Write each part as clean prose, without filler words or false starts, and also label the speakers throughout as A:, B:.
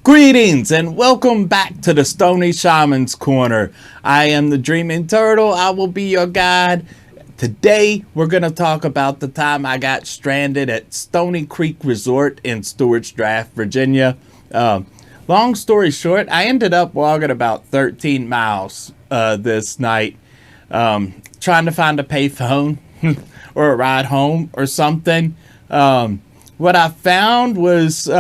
A: Greetings and welcome back to the Stoney Shamans Corner. I am the Dreaming Turtle. I will be your guide. Today we're going to talk about the time I got stranded at Stoney Creek Resort in Stewart's Draft, Virginia. Long story short, I ended up walking about 13 miles this night trying to find a payphone or a ride home or something. What I found was...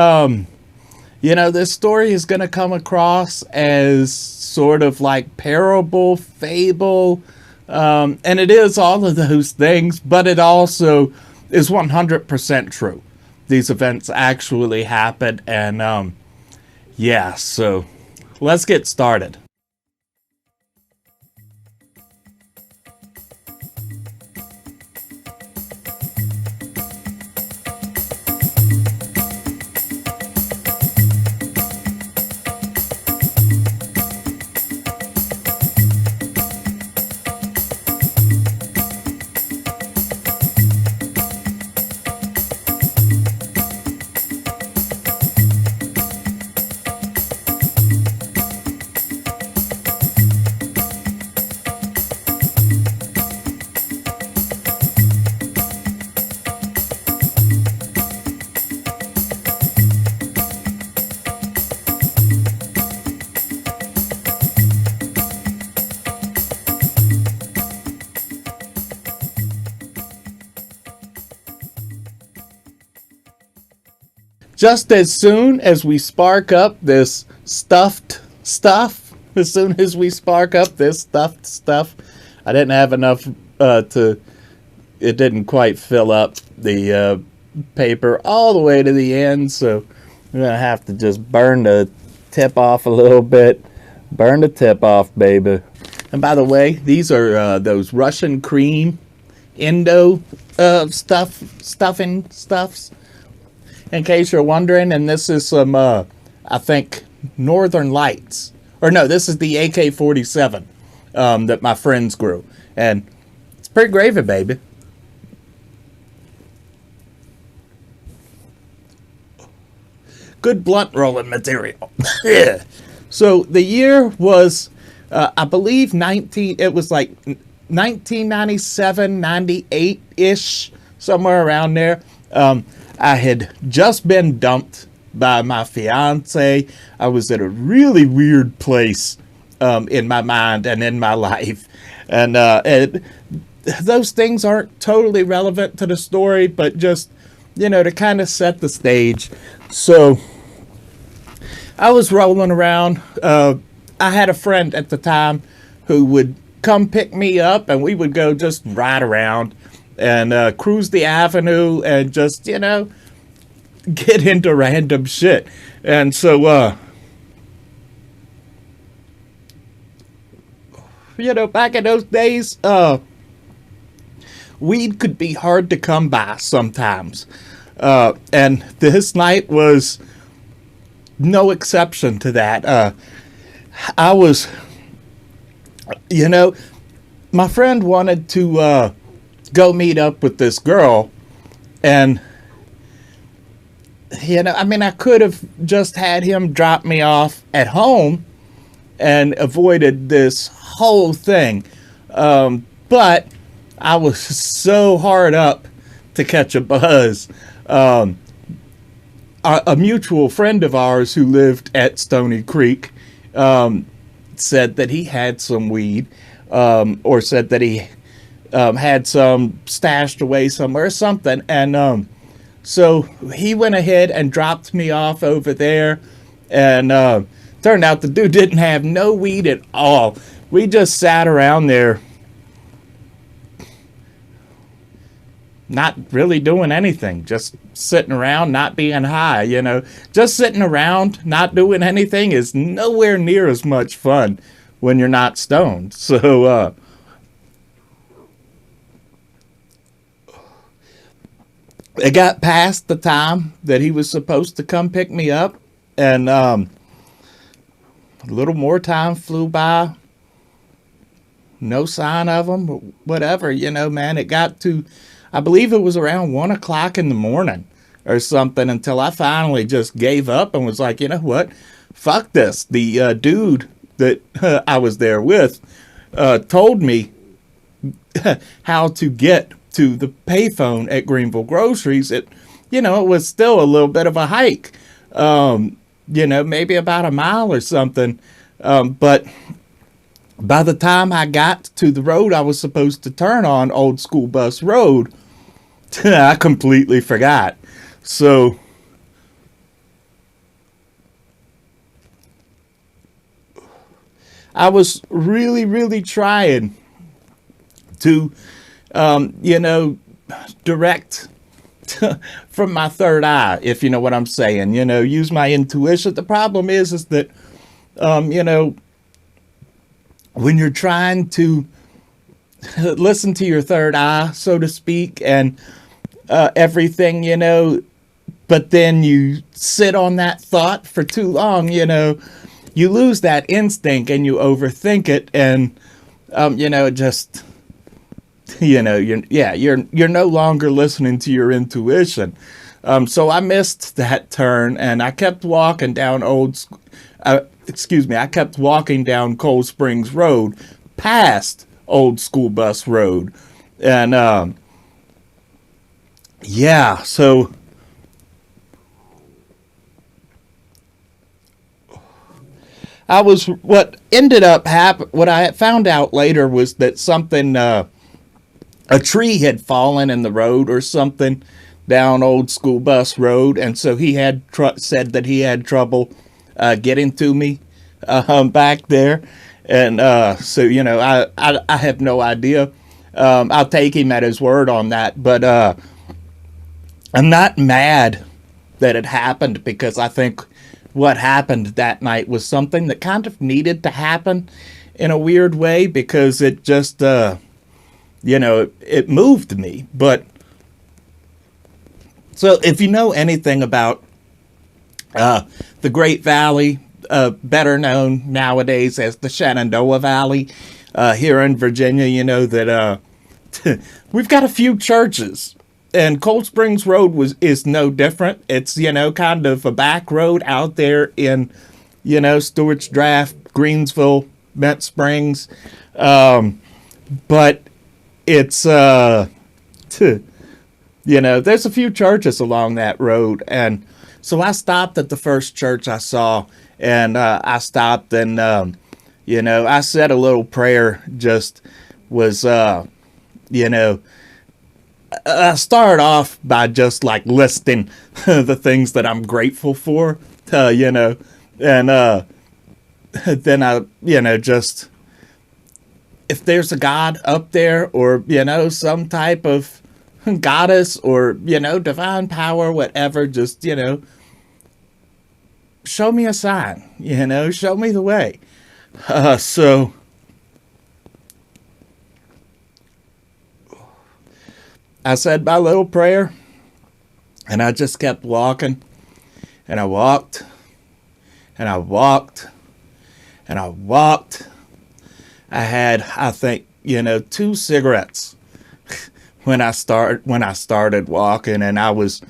A: this story is going to come across as sort of like parable, fable, and it is all of those things, but it also is 100% true. These events actually happened, and so let's get started. Just as soon as we spark up this stuffed stuff, I didn't have enough it didn't quite fill up the paper all the way to the end, so I'm going to have to just burn the tip off a little bit. Burn the tip off, baby. And by the way, these are those Russian cream Indo stuffs. In case you're wondering, and this is some, I think, Northern Lights. Or no, this is the AK-47 that my friends grew. And it's pretty gravy, baby. Good blunt rolling material. Yeah. So the year was, I believe, it was like 1997, 98-ish, somewhere around there. I had just been dumped by my fiance. I was at a really weird place in my mind and in my life. And those things aren't totally relevant to the story, but just, to kind of set the stage. So I was rolling around. I had a friend at the time who would come pick me up, and we would go just ride around and cruise the avenue and just, get into random shit. And so, back in those days, weed could be hard to come by sometimes. And this night was no exception to that. I was, my friend wanted to go meet up with this girl, and I could have just had him drop me off at home and avoided this whole thing, but I was so hard up to catch a buzz. A mutual friend of ours who lived at Stoney Creek said that he had some weed, or said that he had some stashed away somewhere or something. And so he went ahead and dropped me off over there. And turned out the dude didn't have no weed at all. We just sat around there not really doing anything. Just sitting around, not being high, Just sitting around, not doing anything is nowhere near as much fun when you're not stoned. So, it got past the time that he was supposed to come pick me up, and a little more time flew by. No sign of him, whatever, man. It got to, I believe it was around 1 o'clock in the morning or something, until I finally just gave up and was like, you know what? Fuck this. The dude that I was there with told me how to get to the payphone at Greenville Groceries. It was still a little bit of a hike, maybe about a mile or something. But by the time I got to the road I was supposed to turn on, Old School Bus Road, I completely forgot. So I was really, really trying to, direct from my third eye, if you know what I'm saying. Use my intuition. The problem is that, when you're trying to listen to your third eye, so to speak, and everything, but then you sit on that thought for too long, you lose that instinct and you overthink it, and just you're no longer listening to your intuition. So I missed that turn, and I kept walking down I kept walking down Cold Springs Road past Old School Bus Road, and so what ended up what I found out later was that something, a tree had fallen in the road or something down Old School Bus Road, and so he had said that he had trouble getting to me back there, and so I have no idea. I'll take him at his word on that, but I'm not mad that it happened, because I think what happened that night was something that kind of needed to happen in a weird way, because it just it moved me. But so if you know anything about the Great Valley, better known nowadays as the Shenandoah Valley, here in Virginia, you know that we've got a few churches, and Cold Springs Road is no different. It's kind of a back road out there in Stewart's Draft, Greensville, Mint Springs, but it's there's a few churches along that road, and so I stopped at the first church I saw, and I stopped, and I said a little prayer. Just was I started off by just like listing the things that I'm grateful for, and then I just, if there's a God up there, or some type of goddess, or divine power, whatever, just show me a sign, show me the way. So I said my little prayer, and I just kept walking, and I walked, and I walked, and I walked. I had, I think, 2 cigarettes when I started walking, and I was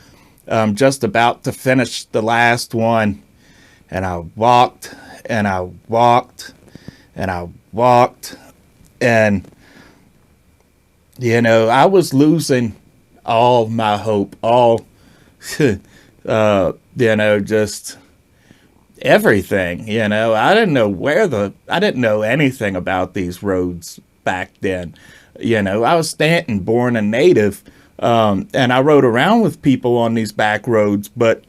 A: just about to finish the last one, and I walked, and I walked, and I walked, and I was losing all my hope, all just everything. I didn't know anything about these roads back then. I was Stanton, born a native, and I rode around with people on these back roads, but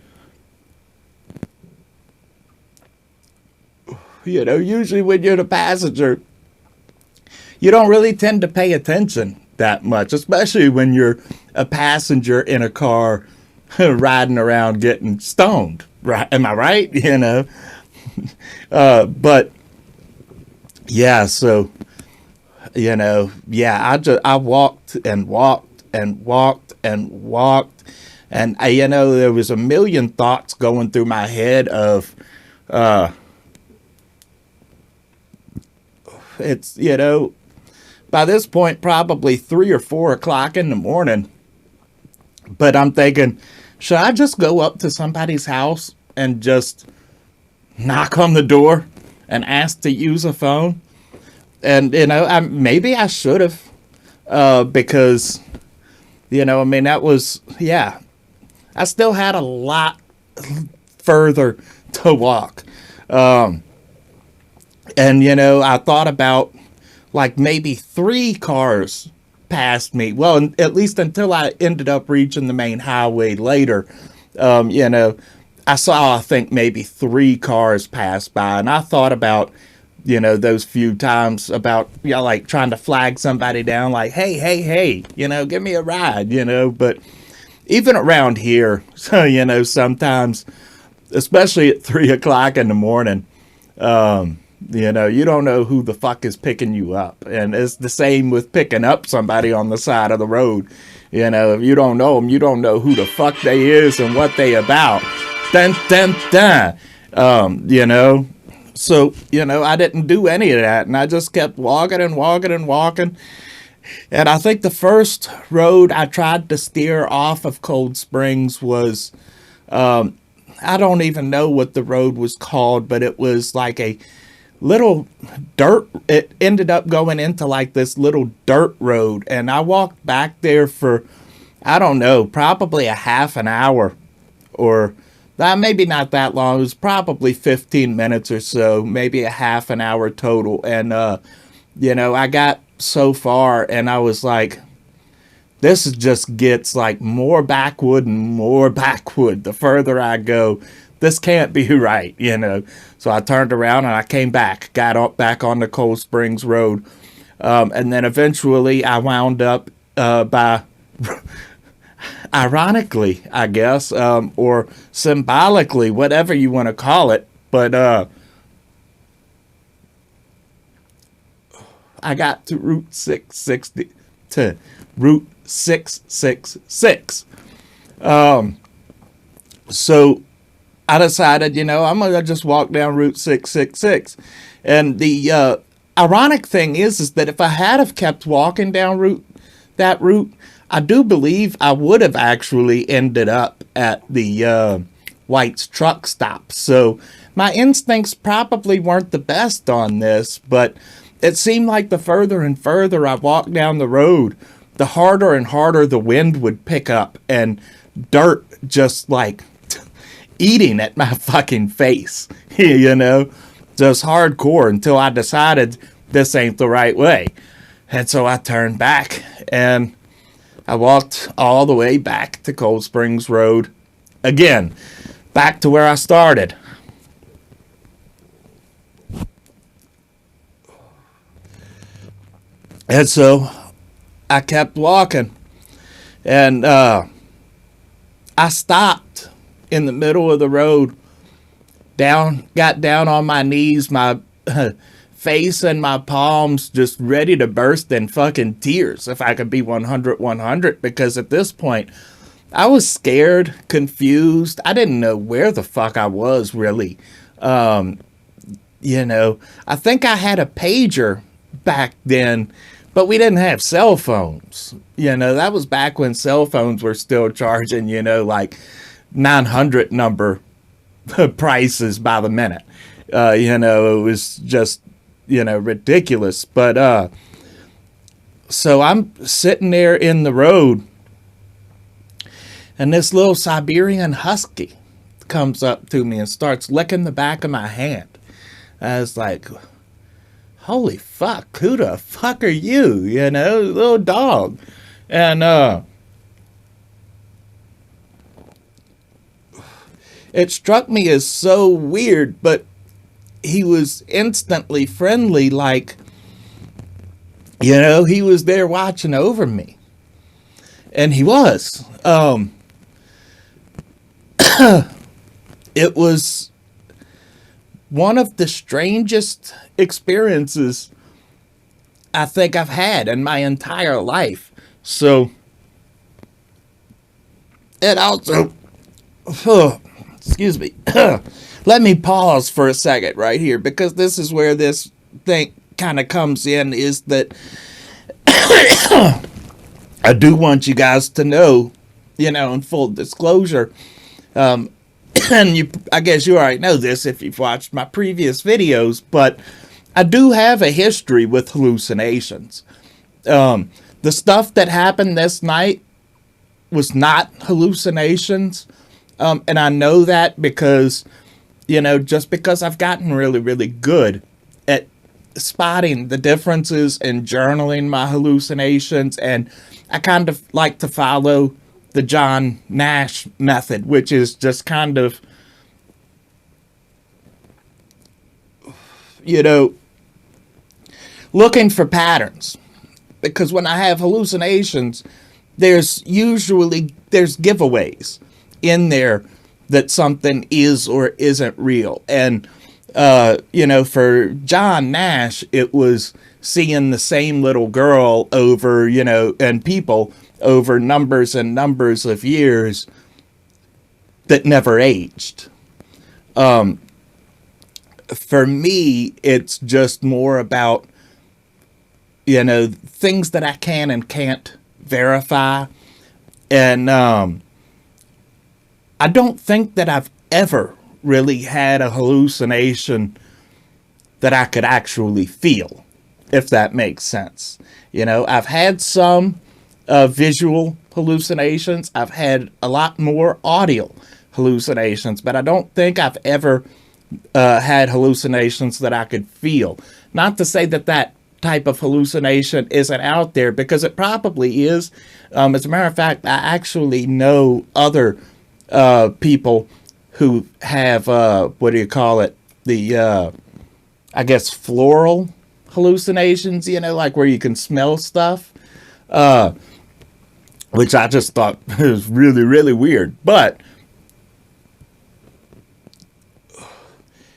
A: usually when you're the passenger, you don't really tend to pay attention that much, especially when you're a passenger in a car riding around getting stoned. Right? Am I right? But yeah, so I walked and walked and walked and walked, and there was a million thoughts going through my head of it's by this point probably 3 or 4 o'clock in the morning, but I'm thinking, should I just go up to somebody's house and just knock on the door and ask to use a phone? And, maybe I should have, because, that was, yeah, I still had a lot further to walk. And, I thought about like maybe 3 cars past me. Well, at least until I ended up reaching the main highway later. I saw, I think, maybe 3 cars pass by. And I thought about, those few times about, like trying to flag somebody down, like, hey, give me a ride, But even around here, so, sometimes, especially at 3 o'clock in the morning, you don't know who the fuck is picking you up. And it's the same with picking up somebody on the side of the road. If you don't know them, you don't know who the fuck they is and what they about. Dun, dun, dun. So, I didn't do any of that. And I just kept walking and walking and walking. And I think the first road I tried to steer off of Cold Springs was, I don't even know what the road was called, but it was like a little dirt. It ended up going into like this little dirt road. And I walked back there for, I don't know, probably a half an hour, or maybe not that long. It was probably 15 minutes or so, maybe a half an hour total. And, I got so far and I was like, this just gets like more backwood and more backwood the further I go. This can't be right, So I turned around and I came back, got back on the Cold Springs Road. And then eventually I wound up by, ironically, I guess, or symbolically, whatever you want to call it. But I got to Route 660, to Route 666. So I decided, I'm going to just walk down Route 666. And the ironic thing is that if I had have kept walking down that route, I do believe I would have actually ended up at the White's truck stop. So my instincts probably weren't the best on this, but it seemed like the further and further I walked down the road, the harder and harder the wind would pick up, and dirt just like eating at my fucking face, just hardcore, until I decided this ain't the right way. And so I turned back and I walked all the way back to Cold Springs Road again, back to where I started. And so I kept walking, and I stopped in the middle of the road, got down on my knees, my face and my palms just ready to burst in fucking tears, if I could be 100, because at this point I was scared, confused. I didn't know where the fuck I was really. I think I had a pager back then, but we didn't have cell phones. That was back when cell phones were still charging, like 900 number prices by the minute. It was just, ridiculous. But so I'm sitting there in the road, and this little Siberian husky comes up to me and starts licking the back of my hand. I was like, holy fuck, who the fuck are you? Little dog. And it struck me as so weird, but he was instantly friendly, like, he was there watching over me. And he was. It was one of the strangest experiences I think I've had in my entire life. So, it also, excuse me, let me pause for a second right here, because this is where this thing kind of comes in, is that I do want you guys to know in full disclosure, and I guess you already know this if you've watched my previous videos, but I do have a history with hallucinations. The stuff that happened this night was not hallucinations. And I know that because, just because I've gotten really, really good at spotting the differences in journaling my hallucinations. And I kind of like to follow the John Nash method, which is just kind of, looking for patterns. Because when I have hallucinations, there's giveaways in there that something is or isn't real. And, for John Nash, it was seeing the same little girl over, and people over numbers and numbers of years that never aged. For me, it's just more about, things that I can and can't verify. And I don't think that I've ever really had a hallucination that I could actually feel, if that makes sense. I've had some visual hallucinations. I've had a lot more audio hallucinations, but I don't think I've ever had hallucinations that I could feel. Not to say that that type of hallucination isn't out there, because it probably is. As a matter of fact, I actually know other people who have what do you call it? The I guess floral hallucinations. Like where you can smell stuff, which I just thought was really, really weird. But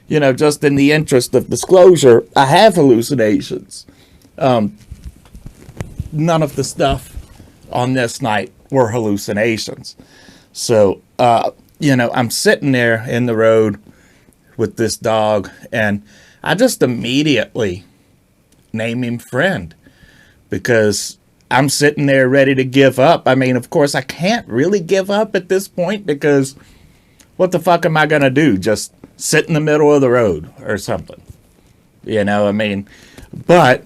A: just in the interest of disclosure, I have hallucinations. None of the stuff on this night were hallucinations. So, I'm sitting there in the road with this dog, and I just immediately name him Friend, because I'm sitting there ready to give up. I mean, of course, I can't really give up at this point, because what the fuck am I going to do? Just sit in the middle of the road or something? But,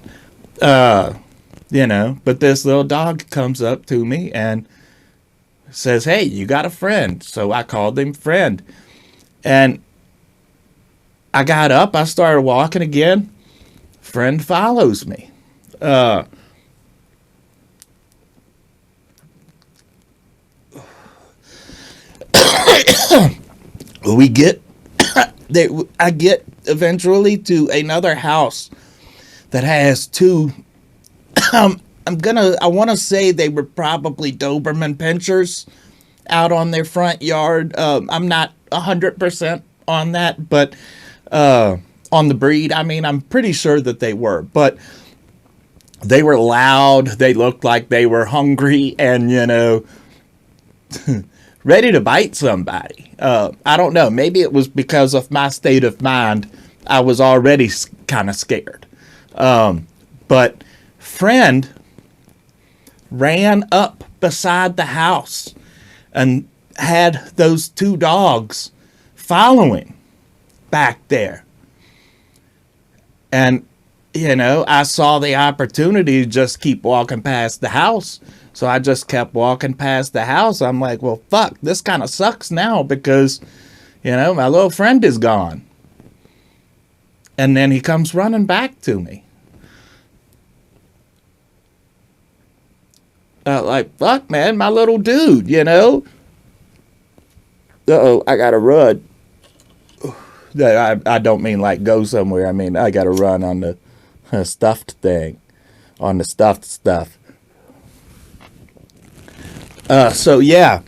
A: but this little dog comes up to me and says, "Hey, you got a friend." So I called him Friend. And I got up, I started walking again. Friend follows me. We get, I get eventually to another house that has two, I want to say they were probably Doberman Pinschers out on their front yard. I'm not 100% on that, but on the breed, I'm pretty sure that they were. But they were loud, they looked like they were hungry, and, ready to bite somebody. I don't know, maybe it was because of my state of mind. I was already kind of scared. But Friend ran up beside the house and had those two dogs following back there. And, I saw the opportunity to just keep walking past the house. So I just kept walking past the house. I'm like, well, fuck, this kind of sucks now, because, my little friend is gone. And then he comes running back to me. Like, fuck, man, my little dude, Uh-oh, I gotta run. I don't mean like go somewhere. I mean, I gotta run on the stuffed thing. On the stuffed stuff. So, yeah.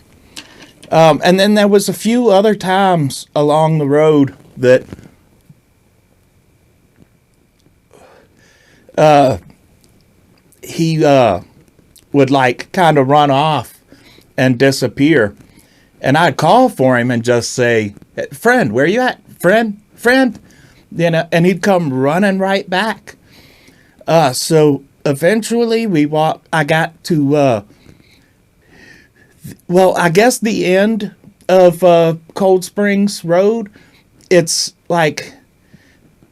A: And then there was a few other times along the road that he would like kind of run off and disappear. And I'd call for him and just say, "Friend, where you at? Friend? And he'd come running right back. So eventually I got to Well, I guess the end of Cold Springs Road, it's like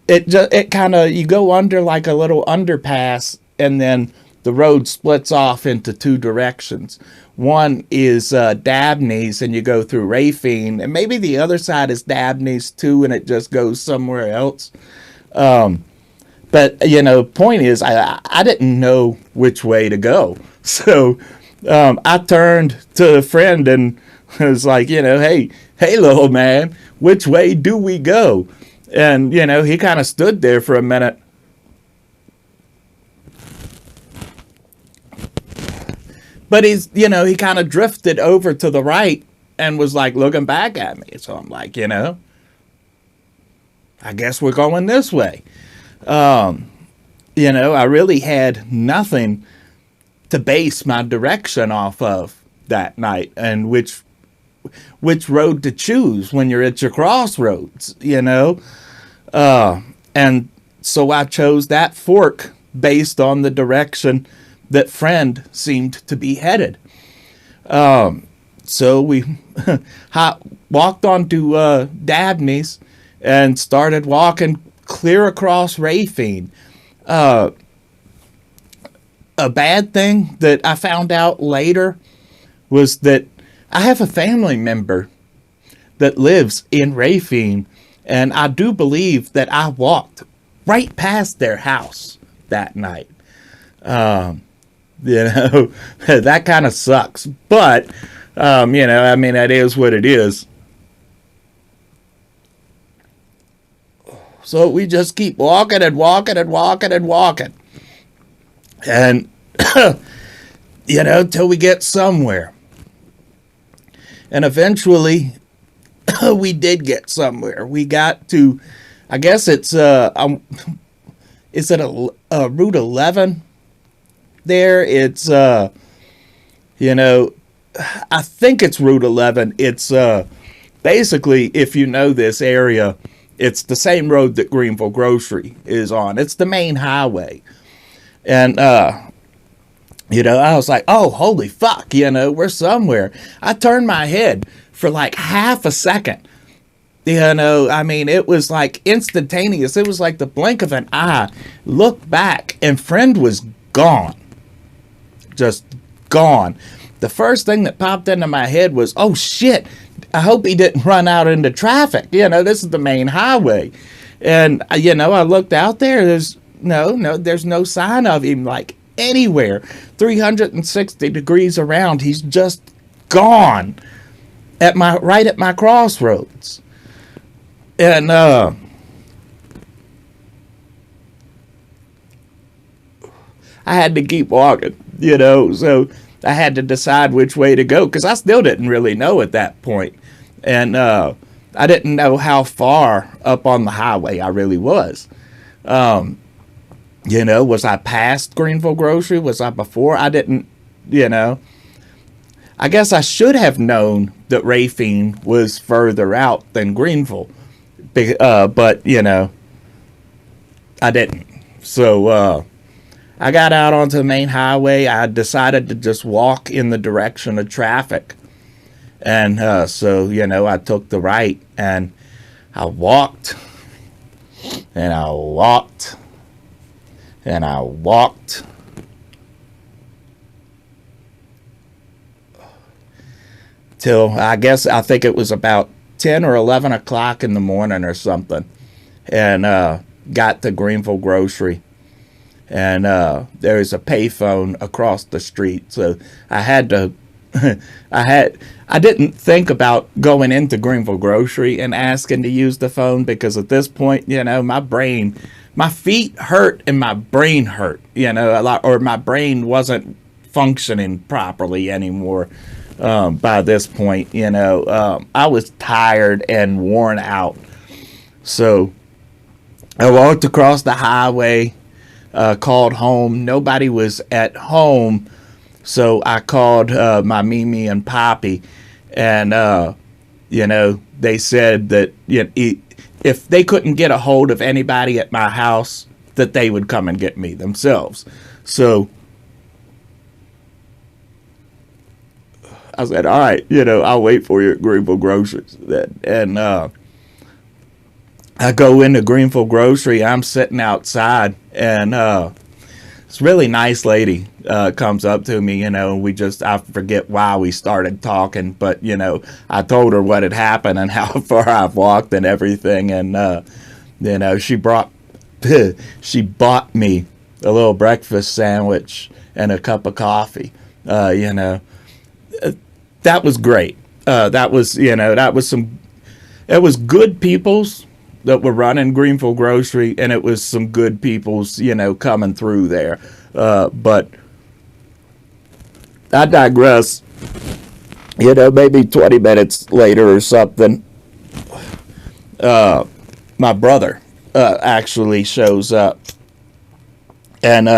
A: it kind of, you go under like a little underpass, and then the road splits off into two directions. One is Dabney's, and you go through Rafine, and maybe the other side is Dabney's too, and it just goes somewhere else. But point is, I didn't know which way to go, so I turned to a friend and was like, hey, little man, which way do we go? And he kind of stood there for a minute. But he kind of drifted over to the right and was like looking back at me. So I'm like, I guess we're going this way. I really had nothing to base my direction off of that night, and which road to choose when you're at your crossroads, and so I chose that fork based on the direction that Friend seemed to be headed. So we walked onto Dabney's and started walking clear across Rafine. A bad thing that I found out later was that I have a family member that lives in Rafine, and I do believe that I walked right past their house that night. That kind of sucks, but that is what it is. So we just keep walking and walking and walking and walking. And, till we get somewhere. And eventually, we did get somewhere. We got to, I guess it's, is it a Route 11 there? It's, I think it's Route 11. It's, basically, if you know this area, it's the same road that Greenville Grocery is on. It's the main highway. And, I was like, oh, holy fuck, we're somewhere. I turned my head for like half a second. It was like instantaneous. It was like the blink of an eye. Looked back, and Friend was gone. Just gone. The first thing that popped into my head was, oh shit, I hope he didn't run out into traffic. This is the main highway. And, I looked out there. There's no sign of him, like, anywhere. 360 degrees around. He's just gone right at my crossroads. And, I had to keep walking, so I had to decide which way to go, because I still didn't really know at that point. And I didn't know how far up on the highway I really was. Was I past Greenville Grocery? Was I before? I didn't, I guess I should have known that Rafine was further out than Greenville. But, I didn't. So, I got out onto the main highway. I decided to just walk in the direction of traffic. And so, I took the right, and I walked, and I walked, and I walked. Till, I think it was about 10 or 11 o'clock in the morning or something. And got to Greenville Grocery. And there's a payphone across the street. So I had to, I didn't think about going into Greenville Grocery and asking to use the phone, because at this point, my feet hurt and my brain hurt, a lot, or my brain wasn't functioning properly anymore. By this point, I was tired and worn out. So I walked across the highway, called home. Nobody was at home. So I called my Mimi and Poppy, and they said that if they couldn't get a hold of anybody at my house, that they would come and get me themselves. So I said, all right, I'll wait for you at Greenville Groceries. And I go into Greenville Grocery. I'm sitting outside, and this really nice lady comes up to me, I forget why we started talking, but, I told her what had happened and how far I've walked and everything. And, she bought me a little breakfast sandwich and a cup of coffee. That was great. It was good people's that were running Greenville Grocery, and it was some good people's, coming through there. But I digress. Maybe 20 minutes later or something, my brother actually shows up. And,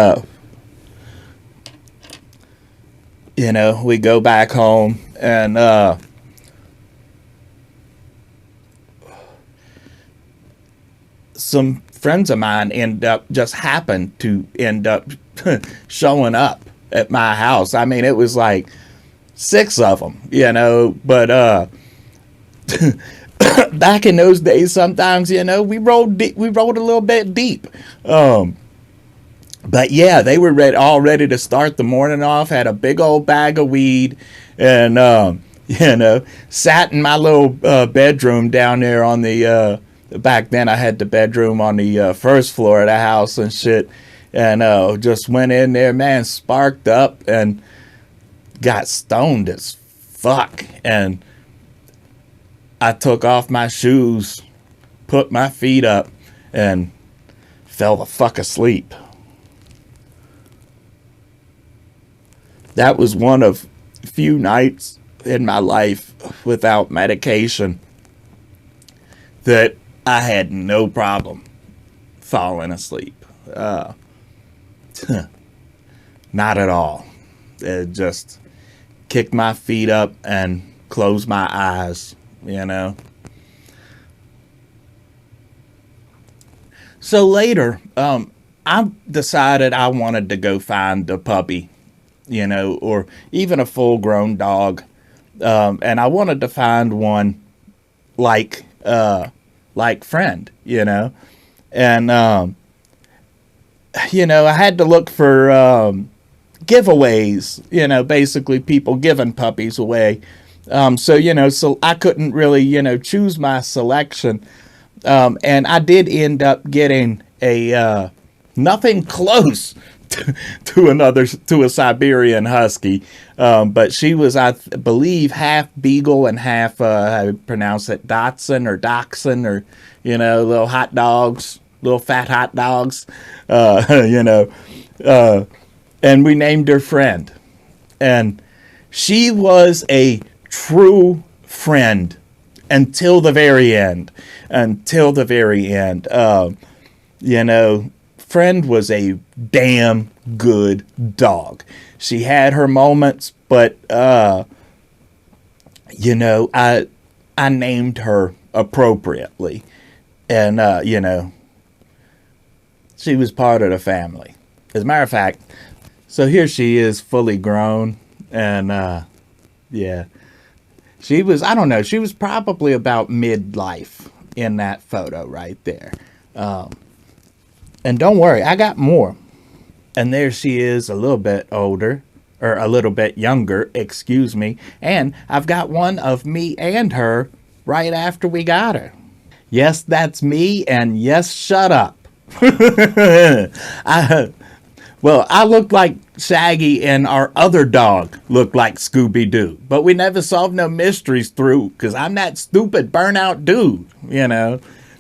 A: we go back home, and some friends of mine happened to end up showing up at my house. I mean, it was like 6 of them, but back in those days, sometimes, we rolled a little bit deep. But yeah, they were all ready to start the morning off, had a big old bag of weed, and, sat in my little bedroom down there on the, back then I had the bedroom on the first floor of the house and shit, and just went in there, man, sparked up, and got stoned as fuck. And I took off my shoes, put my feet up, and fell the fuck asleep. That was one of few nights in my life without medication that I had no problem falling asleep. Not at all. It just kicked my feet up and closed my eyes, So later, I decided I wanted to go find a puppy, or even a full-grown dog. And I wanted to find one like Friend, and, I had to look for giveaways, basically people giving puppies away. So I couldn't really, choose my selection. And I did end up getting a nothing close to a Siberian Husky, but she was, I believe, half Beagle and half how you pronounce it, Dachshund, or little hot dogs, little fat hot dogs, and we named her Friend, and she was a true friend until the very end. Friend was a damn good dog. She had her moments, but I named her appropriately, and she was part of the family. As a matter of fact, so here she is, fully grown, and she was, I don't know, she was probably about midlife in that photo right there. And don't worry, I got more. And there she is, a little bit older, or a little bit younger, excuse me. And I've got one of me and her right after we got her. Yes, that's me, and yes, shut up. I looked like Shaggy, and our other dog looked like Scooby-Doo. But we never solved no mysteries through, because I'm that stupid burnout dude,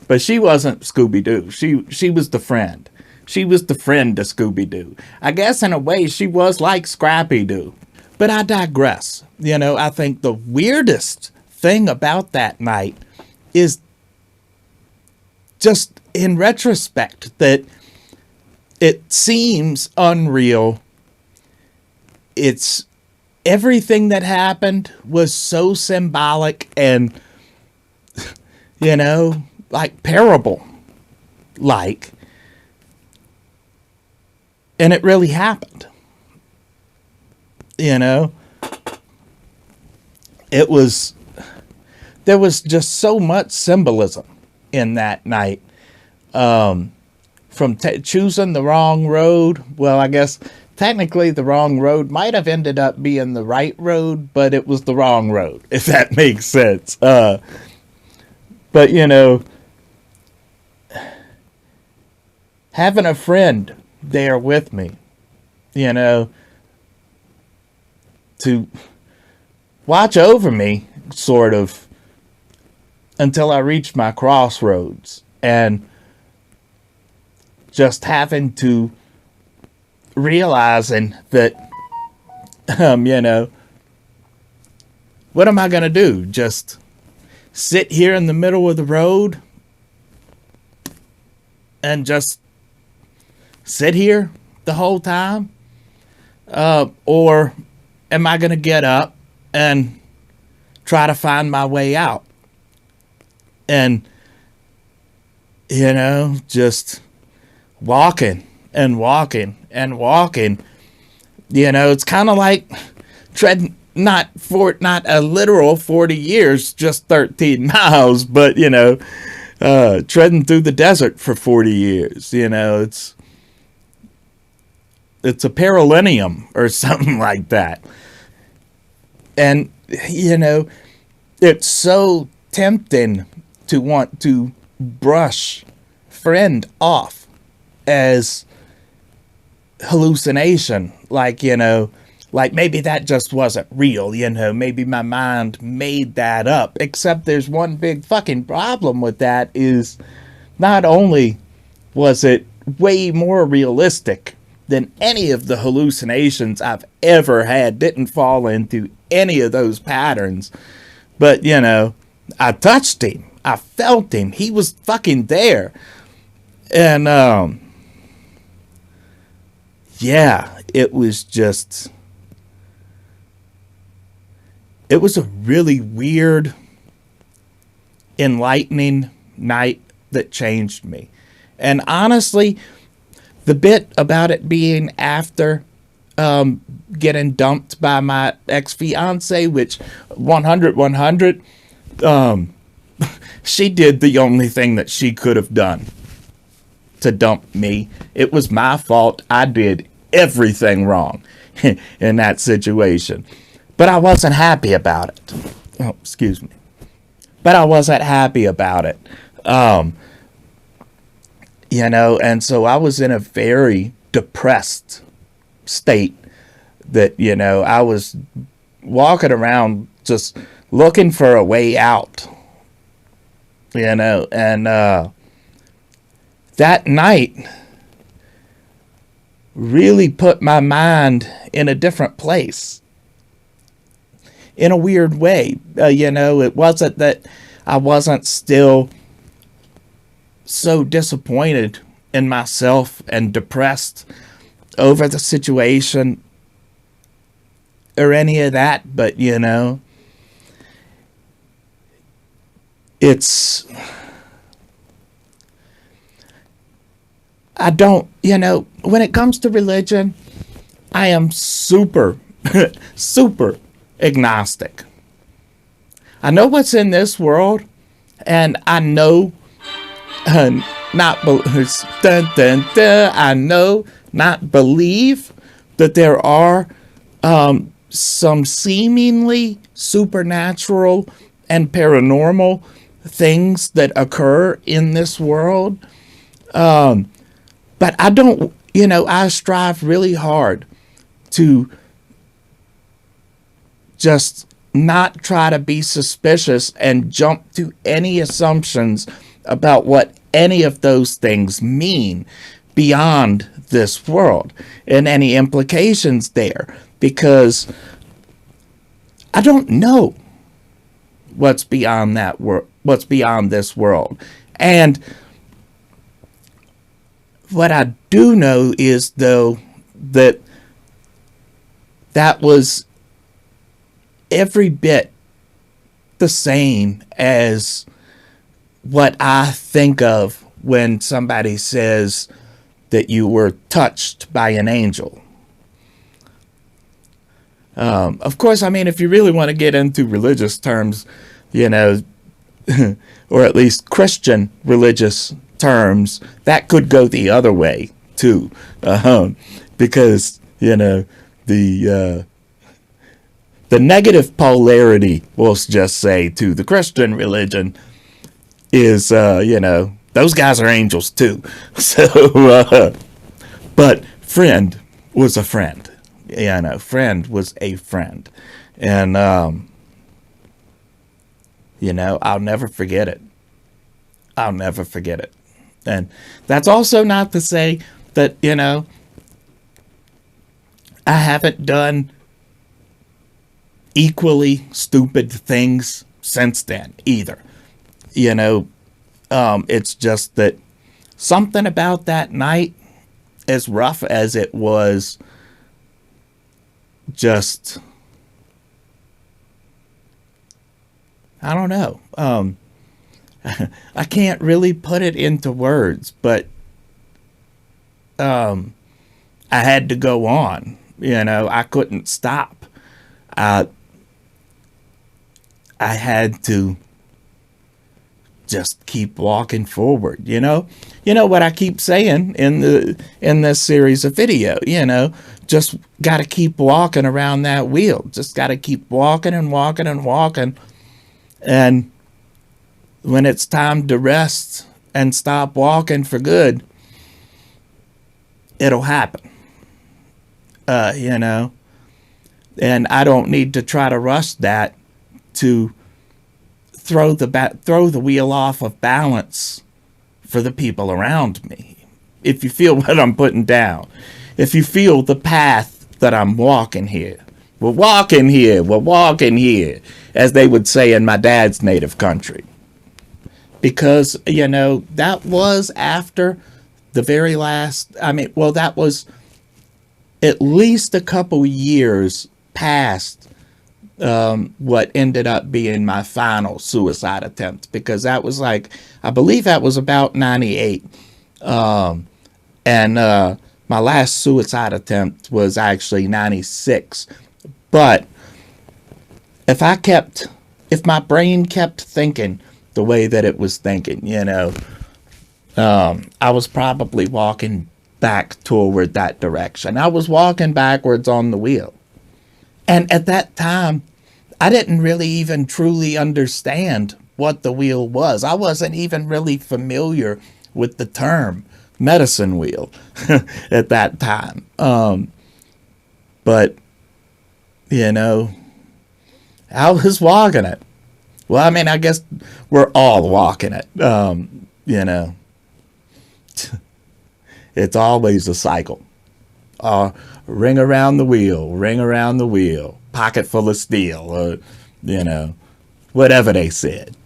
A: But she wasn't Scooby-Doo. She was the friend. She was the friend to Scooby-Doo. I guess in a way she was like Scrappy-Doo. But I digress. I think the weirdest thing about that night is just in retrospect that it seems unreal. It's everything that happened was so symbolic and, like parable like, and it really happened, it was, there was just so much symbolism in that night. From choosing the wrong road. Well, I guess technically the wrong road might have ended up being the right road, but it was the wrong road, if that makes sense. But, having a friend there with me, to watch over me, sort of, until I reached my crossroads. And just having to realizing that, what am I going to do? Just sit here in the middle of the road and just sit here the whole time? Or am I going to get up and try to find my way out? And, just walking and walking and walking. It's kind of like treading, not a literal 40 years, just 13 miles, but, treading through the desert for 40 years. It's a parallelinum or something like that. And, it's so tempting to want to brush friend off as hallucination, like maybe that just wasn't real, maybe my mind made that up. Except there's one big fucking problem with that, is not only was it way more realistic than any of the hallucinations I've ever had, didn't fall into any of those patterns, but I touched him, I felt him, he was fucking there. And yeah, it was a really weird, enlightening night that changed me. And honestly, the bit about it being after getting dumped by my ex-fiance, which 100, she did the only thing that she could have done to dump me. It was my fault. I did everything wrong in that situation. But I wasn't happy about it. Oh, excuse me. But I wasn't happy about it. And so I was in a very depressed state that, I was walking around just looking for a way out, and that night really put my mind in a different place in a weird way. It wasn't that I wasn't still so disappointed in myself and depressed over the situation or any of that, but it's, I don't, when it comes to religion, I am super agnostic. I know what's in this world, and I know not believe that there are some seemingly supernatural and paranormal things that occur in this world. But I don't, I strive really hard to just not try to be suspicious and jump to any assumptions about what any of those things mean beyond this world and any implications there, because I don't know what's beyond that world, what's beyond this world. And what I do know is, though, that was every bit the same as what I think of when somebody says that you were touched by an angel. Of course, I mean, if you really want to get into religious terms, you know, or at least Christian religious terms, that could go the other way too, because the negative polarity, we'll just say, to the Christian religion is those guys are angels too. So, but friend was a friend. Friend was a friend, and I'll never forget it. I'll never forget it. And that's also not to say that, I haven't done equally stupid things since then either. It's just that something about that night, as rough as it was, just, I don't know. I can't really put it into words, but I had to go on. I couldn't stop. I I had to just keep walking forward. What I keep saying in this series of video. Just got to keep walking around that wheel. Just got to keep walking and walking and walking. And when it's time to rest and stop walking for good, it'll happen. And I don't need to try to rush that to throw the wheel off of balance for the people around me. If you feel what I'm putting down, if you feel the path that I'm walking here, we're walking here, as they would say in my dad's native country. Because, that was after the very last, that was at least a couple years past what ended up being my final suicide attempt, because that was I believe that was about 98. And my last suicide attempt was actually 96. But if my brain kept thinking the way that it was thinking, I was probably walking back toward that direction. I was walking backwards on the wheel. And at that time, I didn't really even truly understand what the wheel was. I wasn't even really familiar with the term medicine wheel at that time. But, I was walking it. Well, I guess we're all walking it. It's always a cycle. Ring around the wheel, pocket full of steel, or, whatever they said.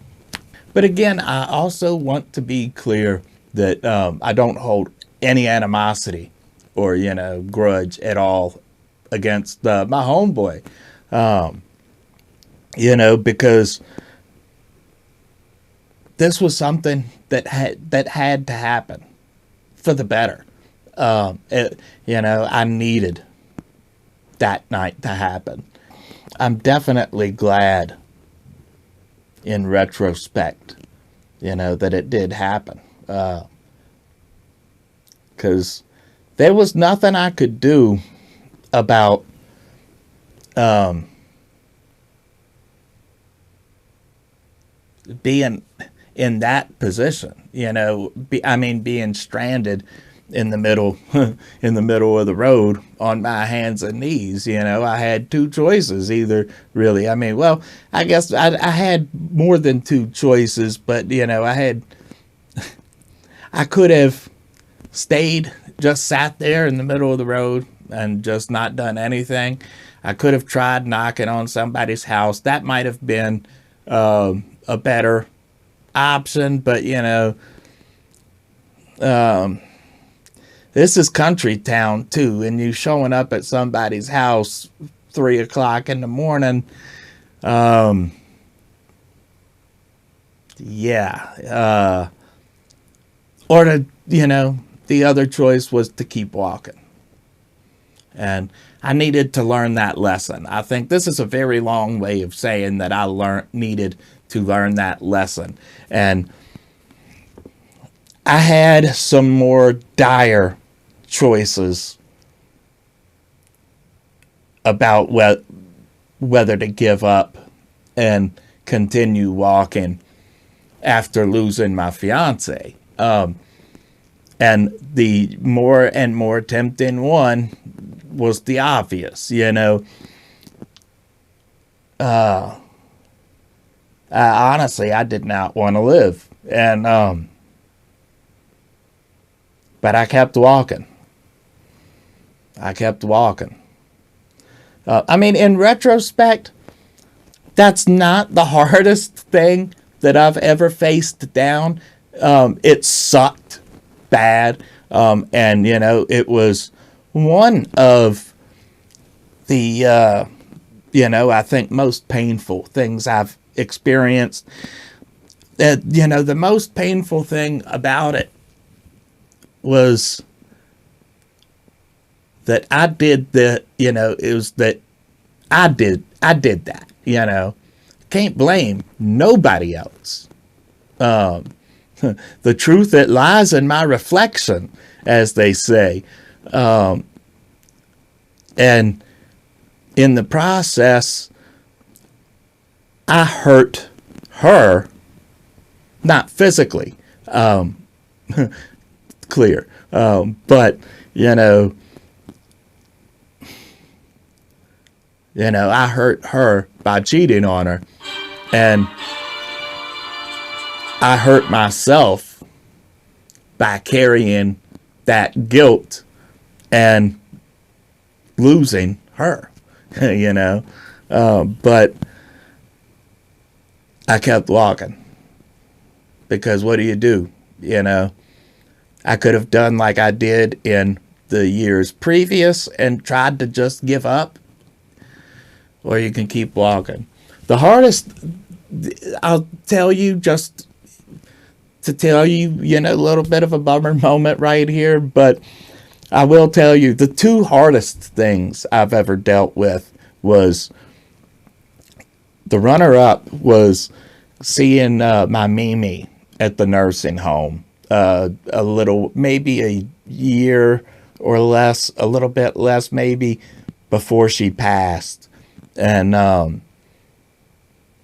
A: But again, I also want to be clear that I don't hold any animosity or, grudge at all against my homeboy. Because this was something that had to happen for the better. I needed that night to happen. I'm definitely glad in retrospect, that it did happen. Because there was nothing I could do about being in that position, being stranded in the middle of the road on my hands and knees. I had two choices, either really. I guess I had more than two choices, but I could have just sat there in the middle of the road and just not done anything. I could have tried knocking on somebody's house. That might have been a better option, but this is country town too, and you showing up at somebody's house 3 o'clock in the morning. Or the other choice was to keep walking. And I needed to learn that lesson. I think this is a very long way of saying that I needed to learn that lesson. And I had some more dire choices about whether to give up and continue walking after losing my fiance. And the more and more tempting one was the obvious, you know. Honestly, I did not want to live. And, but I kept walking. I kept walking. I mean, in retrospect, that's not the hardest thing that I've ever faced down. It sucked bad. And, you know, it was one of the, you know, I think most painful things I've experienced. You know, the most painful thing about it was that I did the, you know, it was that I did that, you know. Can't blame nobody else. The truth that lies in my reflection, as they say. And in the process, I hurt her, not physically, clear, but, you know, I hurt her by cheating on her, and I hurt myself by carrying that guilt and losing her, you know. But I kept walking, because what do? You know, I could have done like I did in the years previous and tried to just give up, or you can keep walking. The hardest, I'll tell you, just to tell you, you know, a little bit of a bummer moment right here, but I will tell you the two hardest things I've ever dealt with was, the runner-up was seeing my Mimi at the nursing home, a little, maybe a year or less, a little bit less maybe, before she passed, and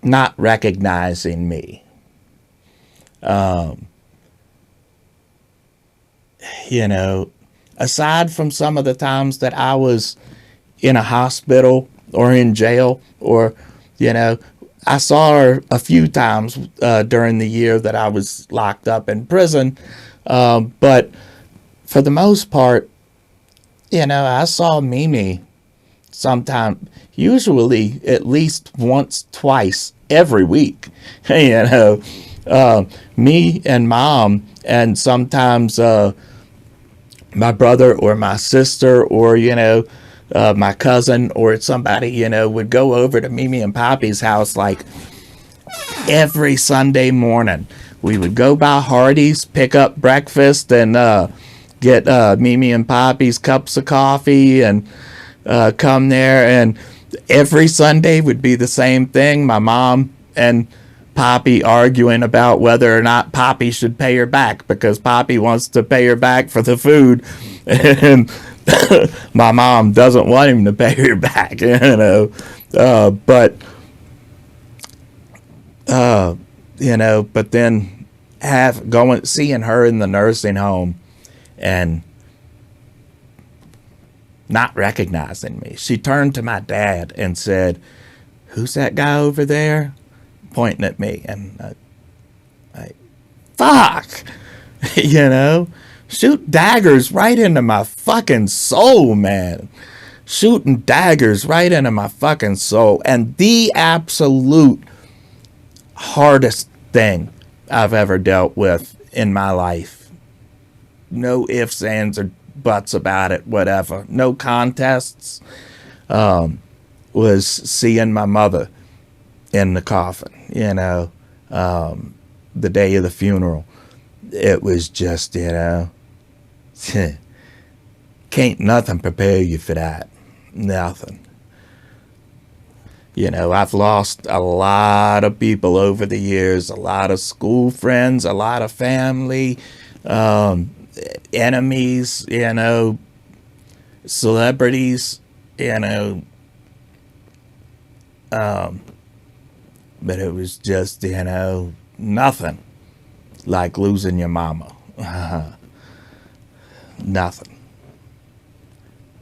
A: not recognizing me. You know, aside from some of the times that I was in a hospital or in jail, or, you know, I saw her a few times during the year that I was locked up in prison. But for the most part, you know, I saw Mimi sometime, usually at least once, twice every week. You know, me and Mom, and sometimes my brother or my sister, or, you know, my cousin or somebody, you know, would go over to Mimi and Poppy's house like every Sunday morning. We would go by Hardee's, pick up breakfast, and get Mimi and Poppy's cups of coffee, and come there. And every Sunday would be the same thing. My mom and Poppy arguing about whether or not Poppy should pay her back, because Poppy wants to pay her back for the food, and my mom doesn't want him to pay her back, you know. But you know, but then seeing her in the nursing home and not recognizing me. She turned to my dad and said, "Who's that guy over there?" Pointing at me. And fuck, you know, shoot daggers right into my fucking soul, man. Shooting daggers right into my fucking soul. And the absolute hardest thing I've ever dealt with in my life. No ifs, ands, or buts about it, whatever. No contests. Was seeing my mother in the coffin, you know, the day of the funeral. It was just, you know, Can't nothing prepare you for that. Nothing. You know, I've lost a lot of people over the years, a lot of school friends, a lot of family, enemies, you know, celebrities, you know. But it was just, you know, nothing like losing your mama. Nothing.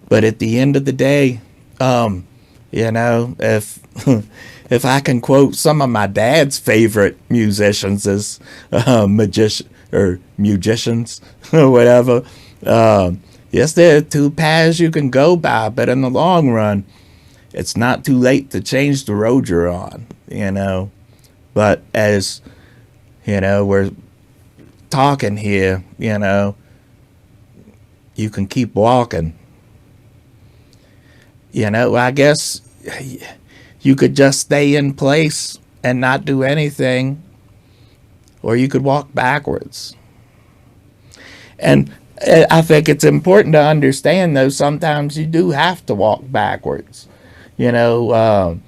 A: But at the end of the day, you know, if if I can quote some of my dad's favorite musicians as magician or musicians or whatever, yes, there are two paths you can go by, but in the long run, it's not too late to change the road you're on, you know. But as you know, we're talking here, you know, you can keep walking. You know, I guess you could just stay in place and not do anything, or you could walk backwards. And I think it's important to understand, though, sometimes you do have to walk backwards. You know,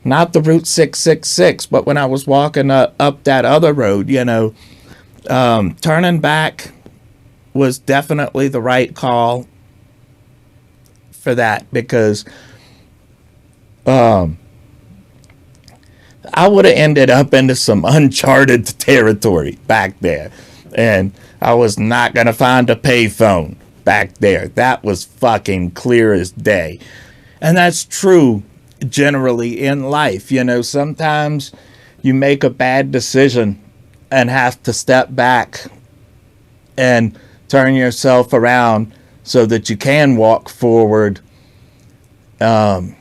A: not the Route 666, but when I was walking up that other road, you know, turning back was definitely the right call for that, because I would have ended up into some uncharted territory back there, and I was not going to find a payphone back there. That was fucking clear as day. And that's true generally in life. You know, sometimes you make a bad decision and have to step back and turn yourself around so that you can walk forward in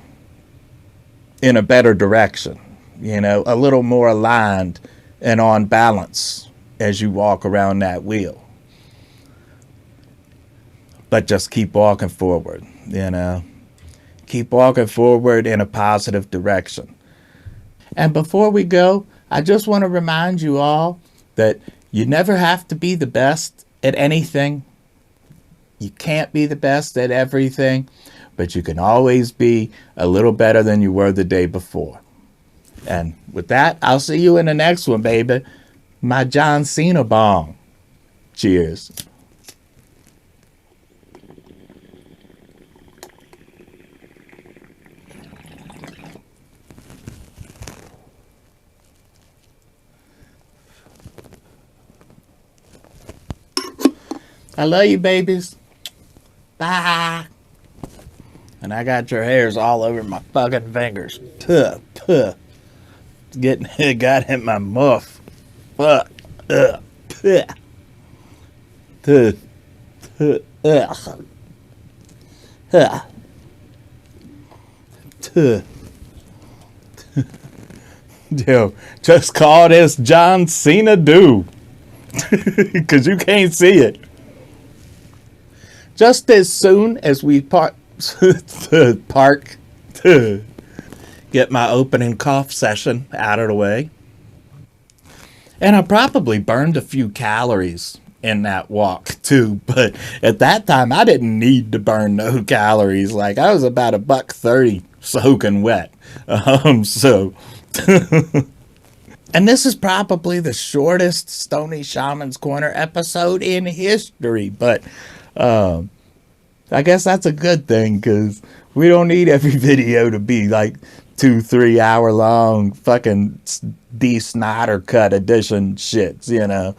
A: a better direction, you know, a little more aligned and on balance as you walk around that wheel. But just keep walking forward, you know. Keep walking forward in a positive direction. And before we go, I just want to remind you all that you never have to be the best at anything. You can't be the best at everything, but you can always be a little better than you were the day before. And with that, I'll see you in the next one, baby. My John Cena bong. Cheers. I love you, babies. Bye. And I got your hairs all over my fucking fingers. Puh, puh. Getting it got in my muff. Fuck. Puh. Tuh. Tuh. Huh. Tuh. Yo, just call this John Cena do. Because you can't see it. Just as soon as we park to get my opening cough session out of the way. And I probably burned a few calories in that walk too, but at that time I didn't need to burn no calories. Like, I was about $1.30 soaking wet. So and this is probably the shortest Stoney Shamans Corner episode in history, but I guess that's a good thing, because we don't need every video to be like 2-3 hour long fucking D. Snyder cut edition shits, you know.